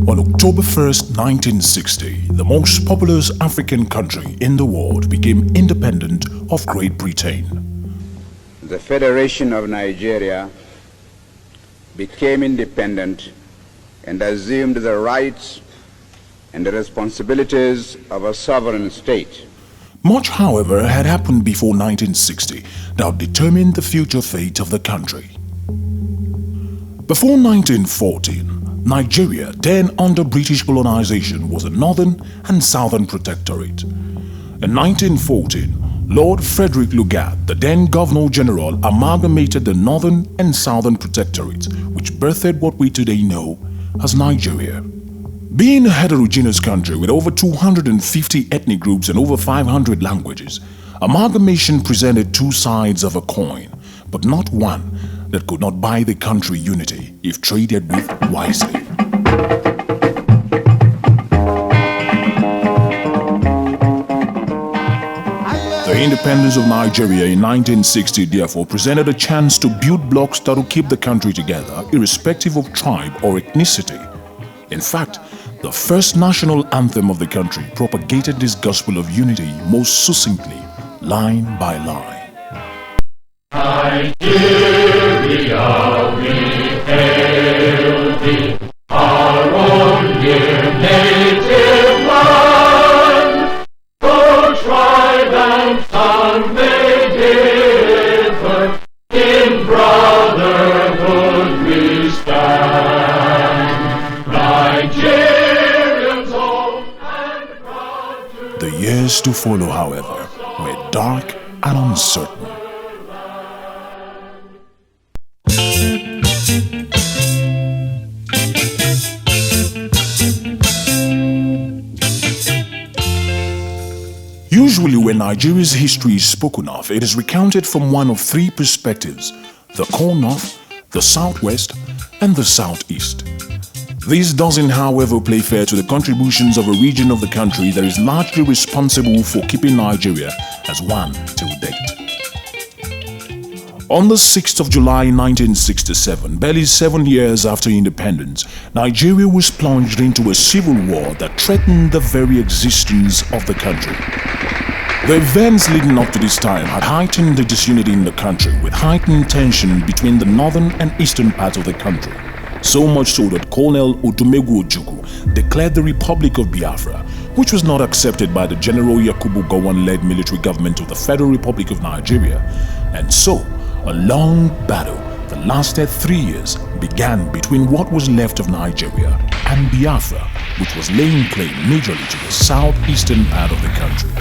On October 1st, 1960, the most populous African country in the world became independent of Great Britain. The Federation of Nigeria became independent and assumed the rights and the responsibilities of a sovereign state. Much, however, had happened before 1960 that determined the future fate of the country. Before 1914, Nigeria, then under British colonization, was a northern and southern protectorate. In 1914, Lord Frederick Lugard, the then Governor-General, amalgamated the northern and southern protectorates, which birthed what we today know as Nigeria. Being a heterogeneous country with over 250 ethnic groups and over 500 languages, amalgamation presented two sides of a coin, but not one that could not buy the country unity if traded with wisely. The independence of Nigeria in 1960 therefore presented a chance to build blocks that would keep the country together irrespective of tribe or ethnicity. In fact, the first national anthem of the country propagated this gospel of unity most succinctly, line by line. Nigeria, we hail thee, our own dear native land. Though tribe and tongue may differ, in brotherhood we stand. Nigerians home and proud to... The years to follow, however, were dark and uncertain. Usually when Nigeria's history is spoken of, it is recounted from one of three perspectives: the core north, the southwest, and the southeast. This doesn't, however, play fair to the contributions of a region of the country that is largely responsible for keeping Nigeria as one till date. On the 6th of July 1967, barely 7 years after independence, Nigeria was plunged into a civil war that threatened the very existence of the country. The events leading up to this time had heightened the disunity in the country, with heightened tension between the northern and eastern parts of the country. So much so that Colonel Odumegwu Ojukwu declared the Republic of Biafra, which was not accepted by the General Yakubu Gowon-led military government of the Federal Republic of Nigeria. And so, a long battle that lasted 3 years began between what was left of Nigeria and Biafra, which was laying claim majorly to the southeastern part of the country.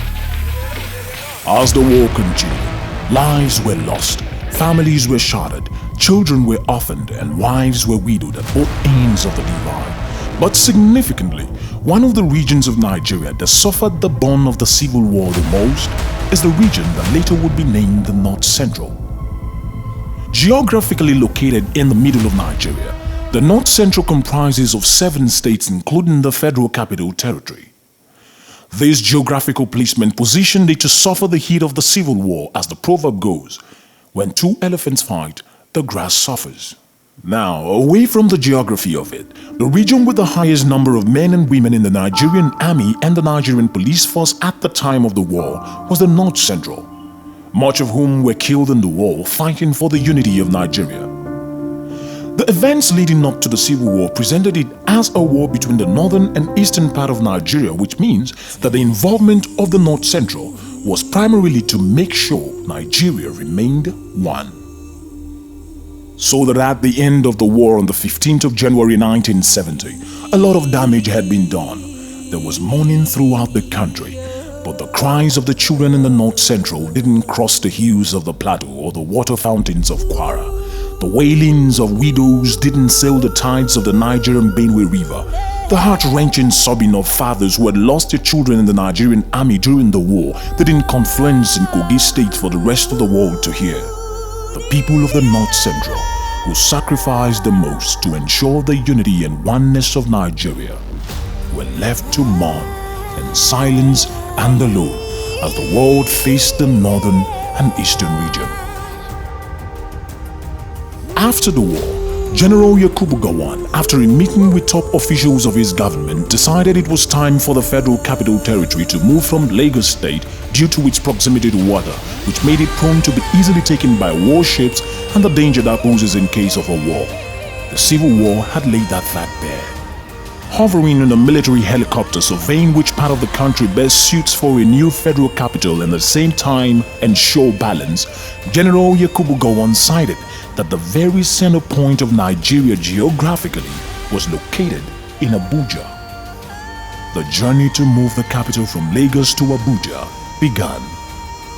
As the war continued, lives were lost, families were shattered, children were orphaned, and wives were widowed at both ends of the divide. But significantly, one of the regions of Nigeria that suffered the burn of the civil war the most is the region that later would be named the North Central. Geographically located in the middle of Nigeria, the North Central comprises of 7 states including the Federal Capital Territory. This geographical placement positioned it to suffer the heat of the civil war, as the proverb goes, when two elephants fight, the grass suffers. Now, away from the geography of it, the region with the highest number of men and women in the Nigerian army and the Nigerian police force at the time of the war was the North Central, much of whom were killed in the war fighting for the unity of Nigeria. The events leading up to the Civil War presented it as a war between the northern and eastern part of Nigeria, which means that the involvement of the North Central was primarily to make sure Nigeria remained one. So that at the end of the war on the 15th of January 1970, a lot of damage had been done. There was mourning throughout the country, but the cries of the children in the North Central didn't cross the hills of the plateau or the water fountains of Kwara. The wailings of widows didn't sail the tides of the Niger and Benue River. The heart-wrenching sobbing of fathers who had lost their children in the Nigerian army during the war didn't confluence in Kogi State for the rest of the world to hear. The people of the North Central, who sacrificed the most to ensure the unity and oneness of Nigeria, were left to mourn in silence and alone as the world faced the northern and eastern region. After the war, General Yakubu Gowon, after a meeting with top officials of his government, decided it was time for the Federal Capital Territory to move from Lagos State due to its proximity to water, which made it prone to be easily taken by warships and the danger that poses in case of a war. The Civil War had laid that fact bare. Hovering in a military helicopter surveying which part of the country best suits for a new federal capital and at the same time ensure balance, General Yakubu Gowon cited that the very center point of Nigeria geographically was located in Abuja. The journey to move the capital from Lagos to Abuja began,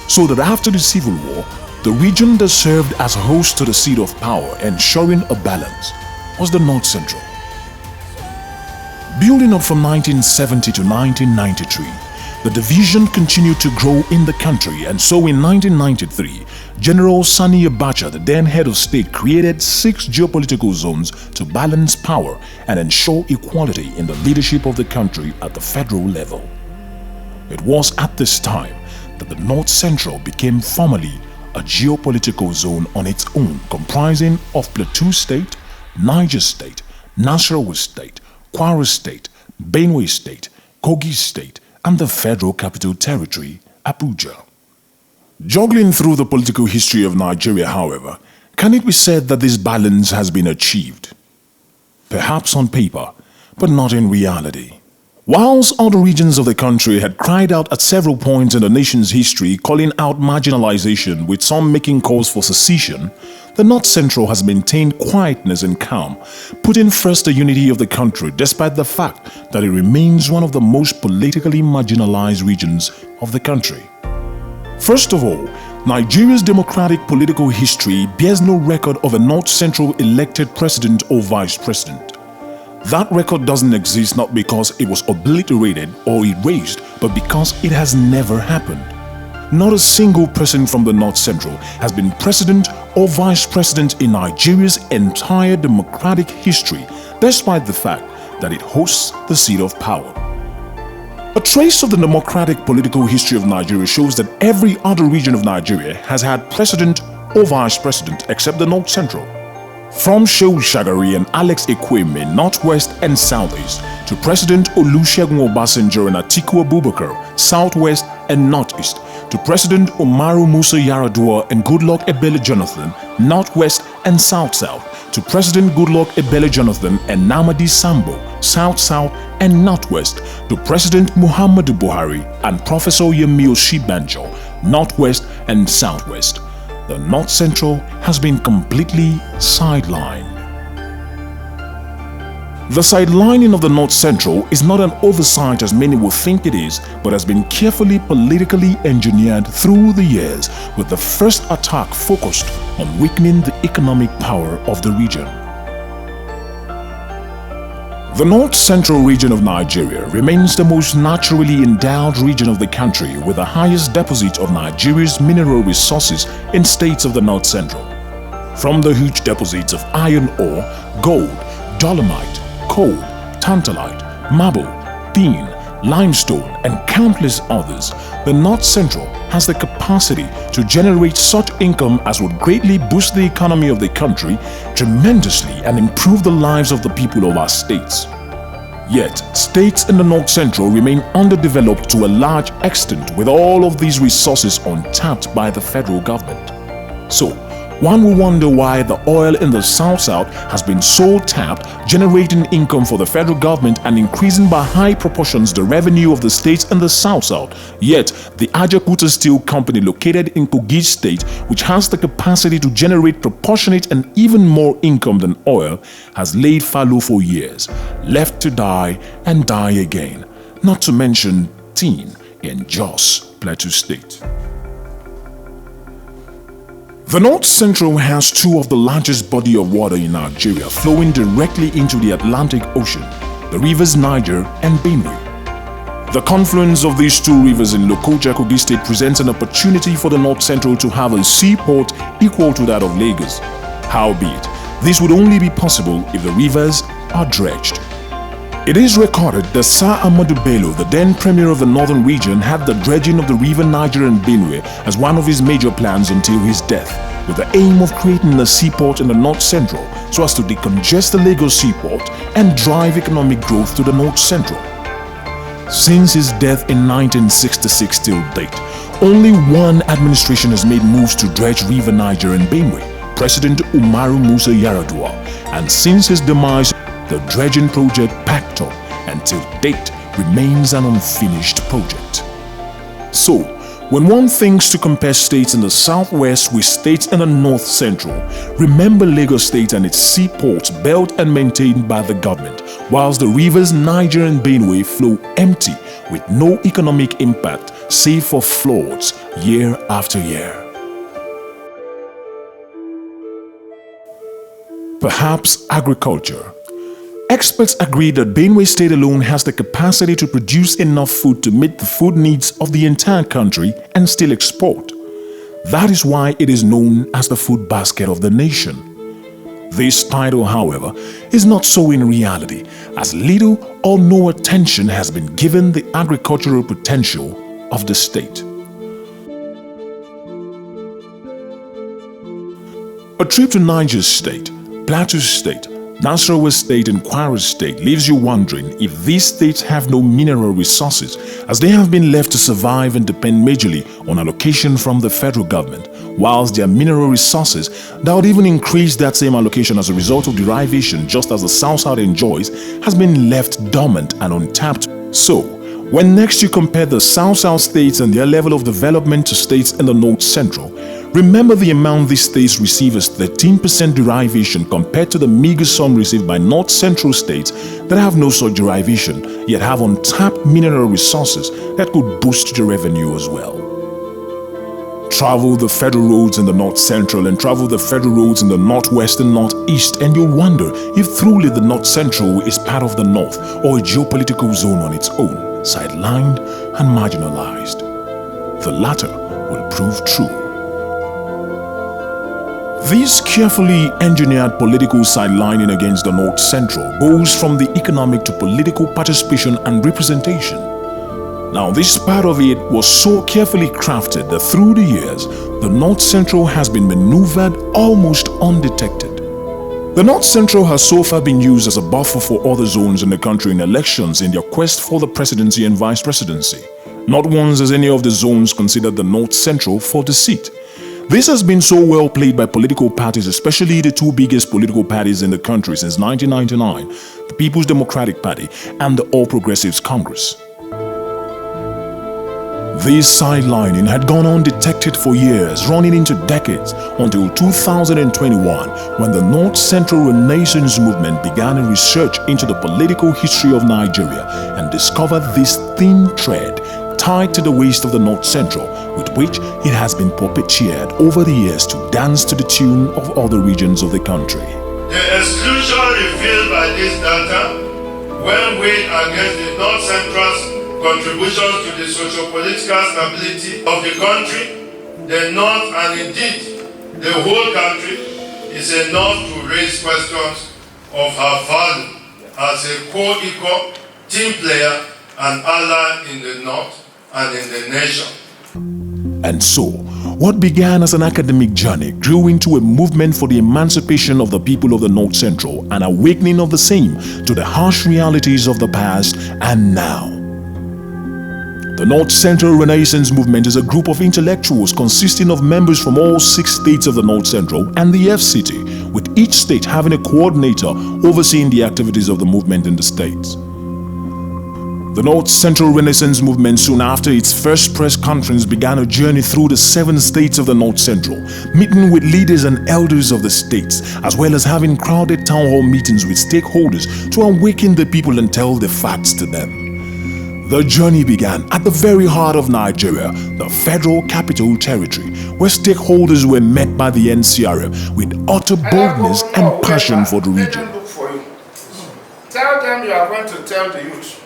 so that after the Civil War, the region that served as host to the seat of power, ensuring a balance, was the North Central. Building up from 1970 to 1993, the division continued to grow in the country, and so in 1993, General Sani Abacha, the then head of state, created 6 geopolitical zones to balance power and ensure equality in the leadership of the country at the federal level. It was at this time that the North Central became formally a geopolitical zone on its own, comprising of Plateau State, Niger State, Nasarawa State, Kwara State, Benue State, Kogi State, and the Federal Capital Territory, Abuja. Juggling through the political history of Nigeria, however, can it be said that this balance has been achieved? Perhaps on paper, but not in reality. Whilst other regions of the country had cried out at several points in the nation's history calling out marginalization, with some making calls for secession, the North Central has maintained quietness and calm, putting first the unity of the country despite the fact that it remains one of the most politically marginalized regions of the country. First of all, Nigeria's democratic political history bears no record of a North Central elected president or vice president. That record doesn't exist not because it was obliterated or erased, but because it has never happened. Not a single person from the North Central has been president or vice president in Nigeria's entire democratic history, despite the fact that it hosts the seat of power. A trace of the democratic political history of Nigeria shows that every other region of Nigeria has had president or vice president except the North Central. From Shehu Shagari and Alex Ekweme, Northwest and Southeast, to President Olusegun Obasanjo and Atiku Abubakar, Southwest and Northeast, to President Umaru Musa Yar'Adua and Goodluck Ebele Jonathan, Northwest and South-South, to President Goodluck Ebele Jonathan and Namadi Sambo, South-South and Northwest, to President Muhammadu Buhari and Professor Yemi Osinbajo, Northwest and Southwest. The North Central has been completely sidelined. The sidelining of the North Central is not an oversight as many will think it is, but has been carefully politically engineered through the years, with the first attack focused on weakening the economic power of the region. The North Central region of Nigeria remains the most naturally endowed region of the country, with the highest deposit of Nigeria's mineral resources in states of the North Central. From the huge deposits of iron ore, gold, dolomite, coal, tantalite, marble, tin, limestone, and countless others, the North Central has the capacity to generate such income as would greatly boost the economy of the country tremendously and improve the lives of the people of our states. Yet, states in the North Central remain underdeveloped to a large extent, with all of these resources untapped by the federal government. So, one will wonder why the oil in the South-South has been so tapped, generating income for the federal government and increasing by high proportions the revenue of the states in the South-South. Yet, the Ajaokuta Steel Company located in Kogi State, which has the capacity to generate proportionate and even more income than oil, has laid fallow for years, left to die and die again, not to mention tin in Jos, Plateau State. The North Central has two of the largest bodies of water in Nigeria flowing directly into the Atlantic Ocean, the rivers Niger and Benue. The confluence of these two rivers in Lokoja, Kogi State presents an opportunity for the North Central to have a seaport equal to that of Lagos. Howbeit, this would only be possible if the rivers are dredged. It is recorded that Sir Ahmadu Bello, the then premier of the northern region, had the dredging of the river Niger and Benue as one of his major plans until his death. with the aim of creating a seaport in the North Central so as to decongest the Lagos seaport and drive economic growth to the North Central. Since his death in 1966 till date, only one administration has made moves to dredge River Niger and Benue, President Umaru Musa Yar'Adua, and since his demise, the dredging project packed up and till date remains an unfinished project. So, when one thinks to compare states in the southwest with states in the north central, remember Lagos State and its seaports built and maintained by the government, whilst the rivers Niger and Benue flow empty with no economic impact save for floods year after year. Perhaps agriculture. Experts agree that Benue State alone has the capacity to produce enough food to meet the food needs of the entire country and still export. That is why it is known as the food basket of the nation. This title, however, is not so in reality, as little or no attention has been given the agricultural potential of the state. A trip to Niger State, Plateau State, Nasarawa State and Kwara State leaves you wondering if these states have no mineral resources, as they have been left to survive and depend majorly on allocation from the federal government, whilst their mineral resources that would even increase that same allocation as a result of derivation, just as the South-South enjoys, has been left dormant and untapped. So, when next you compare the South-South states and their level of development to states in the North Central, remember the amount these states receive as 13% derivation compared to the meager sum received by North Central states that have no such derivation, yet have untapped mineral resources that could boost the revenue as well. Travel the federal roads in the North Central and travel the federal roads in the Northwest and Northeast, and you'll wonder if truly the North Central is part of the North or a geopolitical zone on its own, sidelined and marginalized. The latter will prove true. This carefully engineered political sidelining against the North Central goes from the economic to political participation and representation. Now, this part of it was so carefully crafted that through the years, the North Central has been maneuvered almost undetected. The North Central has so far been used as a buffer for other zones in the country in elections in their quest for the presidency and vice presidency. Not once has any of the zones considered the North Central for the seat. This has been so well played by political parties, especially the two biggest political parties in the country since 1999, the People's Democratic Party and the All Progressives Congress. This sidelining had gone undetected for years, running into decades, until 2021, when the North Central Renaissance Movement began a research into the political history of Nigeria and discovered this thin thread tied to the waist of the North Central, with which it has been perpetuated over the years to dance to the tune of other regions of the country. The exclusion revealed by this data, when weighed against the North Central's contributions to the socio-political stability of the country, the North and indeed the whole country, is enough to raise questions of her value as a co-equal team player and ally in the North and in the nation. And so, what began as an academic journey grew into a movement for the emancipation of the people of the North Central, an awakening of the same to the harsh realities of the past and now. The North Central Renaissance Movement is a group of intellectuals consisting of members from all 6 states of the North Central and the FCT, with each state having a coordinator overseeing the activities of the movement in the states. The North Central Renaissance Movement, soon after its first press conference, began a journey through the 7 states of the North Central, meeting with leaders and elders of the states, as well as having crowded town hall meetings with stakeholders to awaken the people and tell the facts to them. The journey began at the very heart of Nigeria, the Federal Capital Territory, where stakeholders were met by the NCRM with utter boldness and passion for the region. Tell them you are going to tell the youth.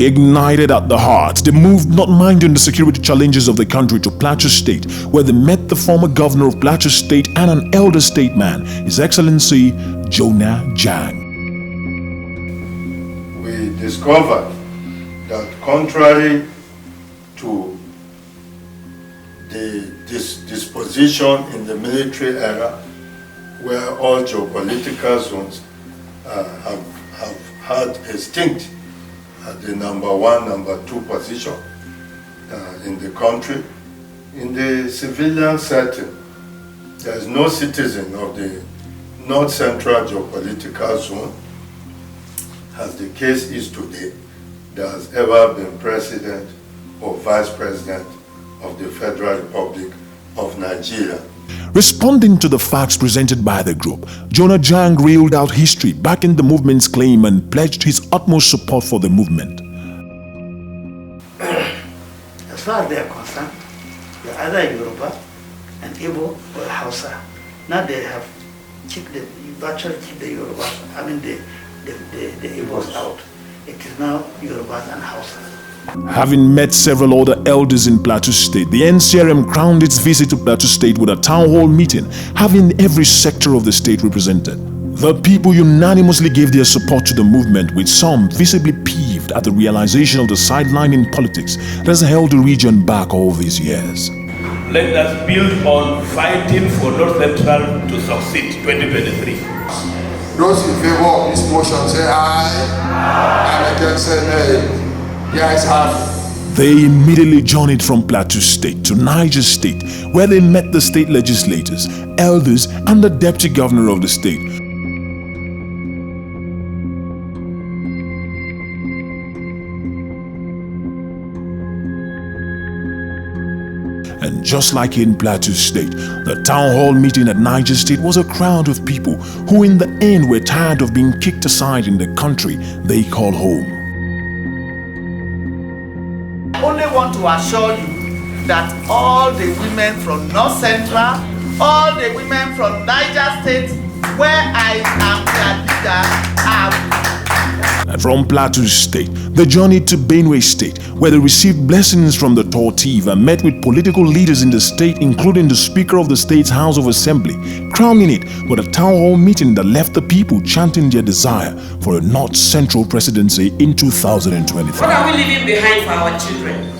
Ignited at the heart, they moved, not minding the security challenges of the country, to Plateau State, where they met the former governor of Plateau State and an elder statesman, His Excellency Jonah Jang. We discovered that contrary to the disposition in the military era where all geopolitical zones have had a stint at the number one, number two position in the country. In the civilian setting, there is no citizen of the North Central geopolitical zone, as the case is today, that has ever been president or vice president of the Federal Republic of Nigeria. Responding to the facts presented by the group, Jonah Jang reeled out history backing the movement's claim and pledged his utmost support for the movement. As far as they are concerned, they are either Yoruba and Igbo or Hausa. Now they have virtually kicked the Yorubas, the Igbos out. It is now Yorubas and Hausa. Having met several other elders in Plateau State, the NCRM crowned its visit to Plateau State with a town hall meeting, having every sector of the state represented. The people unanimously gave their support to the movement, with some visibly peeved at the realization of the sideline in politics that has held the region back all these years. Let us build on fighting for North Central to succeed 2023. Those in favor of this motion say aye, and against say nay. The ayes have. They immediately journeyed from Plateau State to Niger State, where they met the state legislators, elders, and the deputy governor of the state. And just like in Plateau State, the town hall meeting at Niger State was a crowd of people who in the end were tired of being kicked aside in the country they call home. I only want to assure you that all the women from North Central, all the women from Niger State, where I am their leader, are. And from Plateau State, they journeyed to Benue State, where they received blessings from the Tortive and met with political leaders in the state, including the Speaker of the state's House of Assembly, crowning it with a town hall meeting that left the people chanting their desire for a North Central presidency in 2023. What are we leaving behind for our children?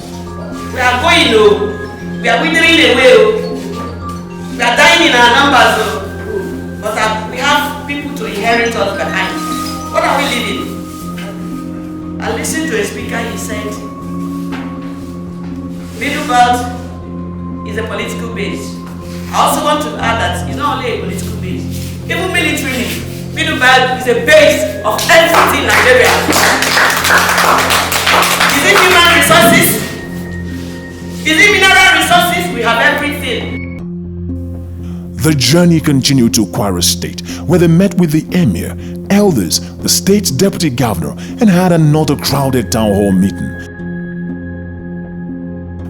We are going, we are withering away, we are dying in our numbers, but we have people to inherit us behind. What are we leaving? I listened to a speaker, he said, Middle Belt is a political base. I also want to add that it's not only a political base. Even militarily, Middle Belt is a base of everything in Nigeria. Is it human resources? Is it mineral resources? We have everything. The journey continued to Kwara State, where they met with the Emir, elders, the state's deputy governor, and had another crowded town hall meeting.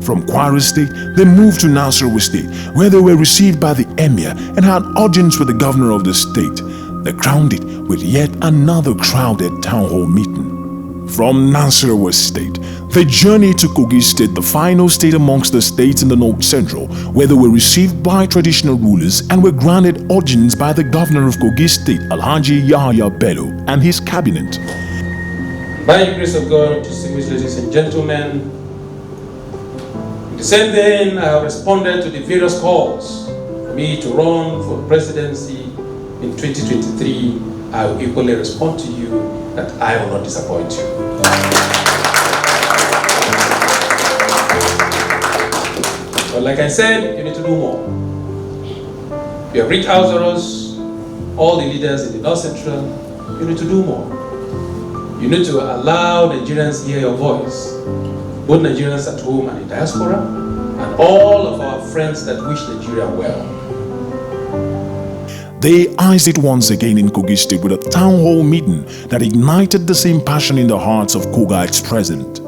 From Kwara State, they moved to Nasarawa State, where they were received by the Emir and had audience with the governor of the state. They crowned it with yet another crowded town hall meeting. From Nasarawa State, they journeyed to Kogi State, the final state amongst the states in the North Central, where they were received by traditional rulers and were granted audience by the governor of Kogi State, Alhaji Yahya Bello, and his cabinet. By the grace of God, distinguished ladies and gentlemen, in the same vein, I have responded to the various calls for me to run for presidency in 2023. I will equally respond to you that I will not disappoint you. But like I said, you need to do more. You have reached out to us, all the leaders in the North Central, you need to do more. You need to allow Nigerians hear your voice, both Nigerians at home and in diaspora, and all of our friends that wish Nigeria well. They iced it once again in Kogi State with a town hall meeting that ignited the same passion in the hearts of Kogites present.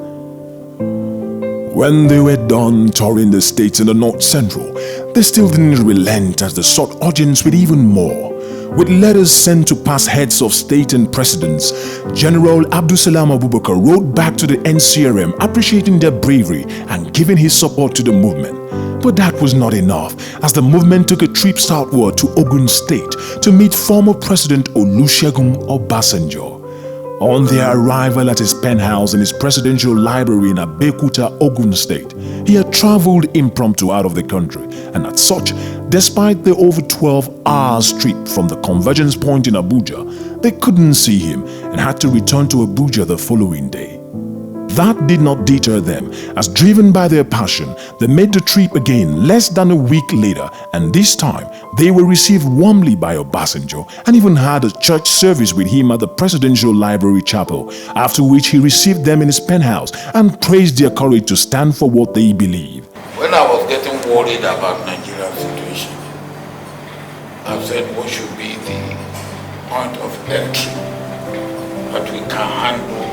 When they were done touring the states in the North Central, they still didn't relent as they sought audience with even more. With letters sent to past heads of state and presidents, General Abdusalam Abubakar wrote back to the NCRM appreciating their bravery and giving his support to the movement. But that was not enough, as the movement took a trip southward to Ogun State to meet former President Olusegun Obasanjo. On their arrival at his penthouse in his presidential library in Abeokuta, Ogun State, he had traveled impromptu out of the country, and as such, despite the over 12 hours trip from the convergence point in Abuja, they couldn't see him and had to return to Abuja the following day. That did not deter them, as driven by their passion, they made the trip again less than a week later, and this time they were received warmly by Obasanjo and even had a church service with him at the Presidential Library Chapel, after which he received them in his penthouse and praised their courage to stand for what they believe. When I was getting worried about Nigeria's situation, I said what should be the point of entry that we can handle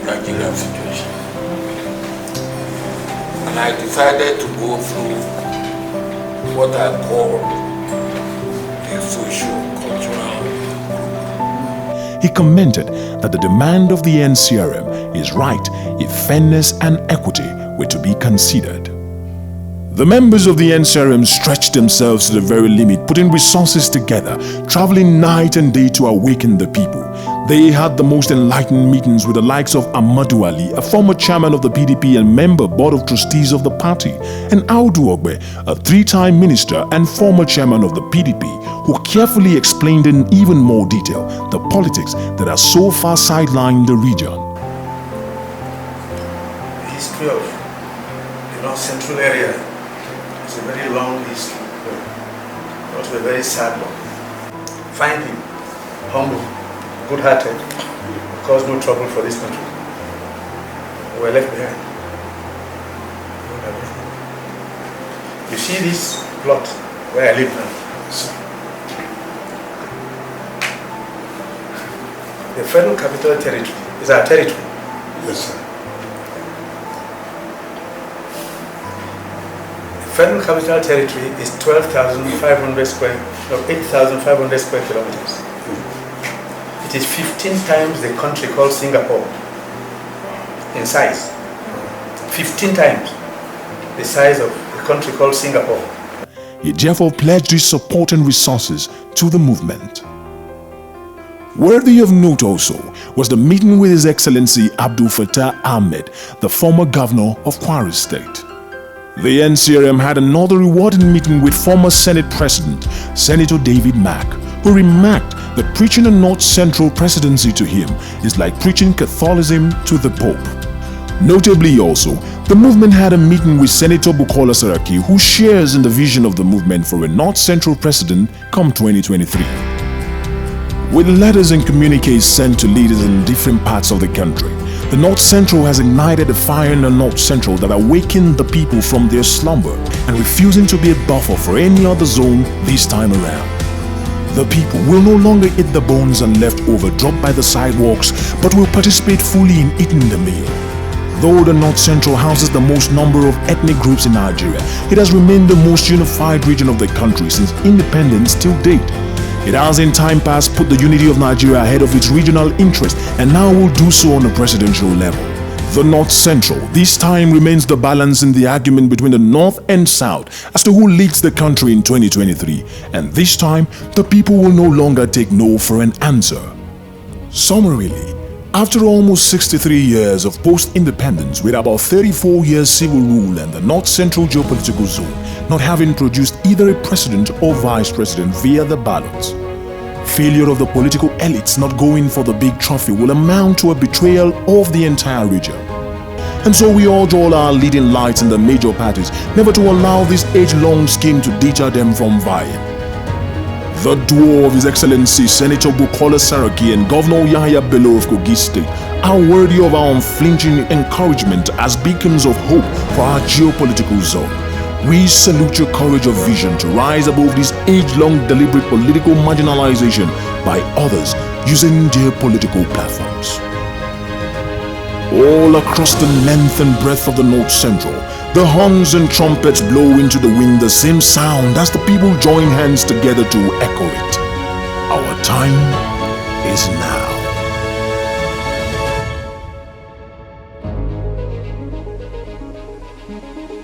Nigerian situation. And I decided to go through what I call the socio-cultural. He commented that the demand of the NCRM is right if fairness and equity were to be considered. The members of the NCRM stretched themselves to the very limit, putting resources together, traveling night and day to awaken the people. They had the most enlightened meetings with the likes of Amadou Ali, a former chairman of the PDP and member board of trustees of the party, and Audu Ogbe, a three-time minister and former chairman of the PDP, who carefully explained in even more detail the politics that are so far sidelined the region. The history of the North Central area is a very long history, also a very sad one. Finally, humble, good-hearted, caused no trouble for this country. We were left behind. You see this plot where I live now? The Federal Capital Territory is our territory. Yes, sir. The Federal Capital Territory is 12,500 square, no, 8,500 square kilometers. It is 15 times the country called Singapore in size. 15 times the size of the country called Singapore. He therefore pledged his support and resources to the movement. Worthy of note also was the meeting with His Excellency Abdul Fattah Ahmed, the former governor of Kwara State. The NCRM had another rewarding meeting with former Senate President, Senator David Mack, who remarked that preaching a North Central presidency to him is like preaching Catholicism to the Pope. Notably also, the movement had a meeting with Senator Bukola Saraki, who shares in the vision of the movement for a North Central president come 2023. With letters and communiques sent to leaders in different parts of the country, the North Central has ignited a fire in the North Central that awakened the people from their slumber and refusing to be a buffer for any other zone this time around. The people will no longer eat the bones and leftover dropped by the sidewalks, but will participate fully in eating the meal. Though the North Central houses the most number of ethnic groups in Nigeria, it has remained the most unified region of the country since independence till date. It has in time past put the unity of Nigeria ahead of its regional interest and now will do so on a presidential level. The North Central this time remains the balance in the argument between the North and South as to who leads the country in 2023, and this time the people will no longer take no for an answer. Summarily, after almost 63 years of post-independence with about 34 years civil rule and the North Central geopolitical zone not having produced either a president or vice president via the ballots, failure of the political elites not going for the big trophy will amount to a betrayal of the entire region. And so we urge all our leading lights in the major parties never to allow this age-long scheme to deter them from vying. The duo of His Excellency Senator Bukola Saraki and Governor Yahya Bello of Kogi State are worthy of our unflinching encouragement as beacons of hope for our geopolitical zone. We salute your courage of vision to rise above this age-long deliberate political marginalization by others using their political platforms. All across the length and breadth of the North Central, the horns and trumpets blow into the wind the same sound as the people join hands together to echo it. Our time is now.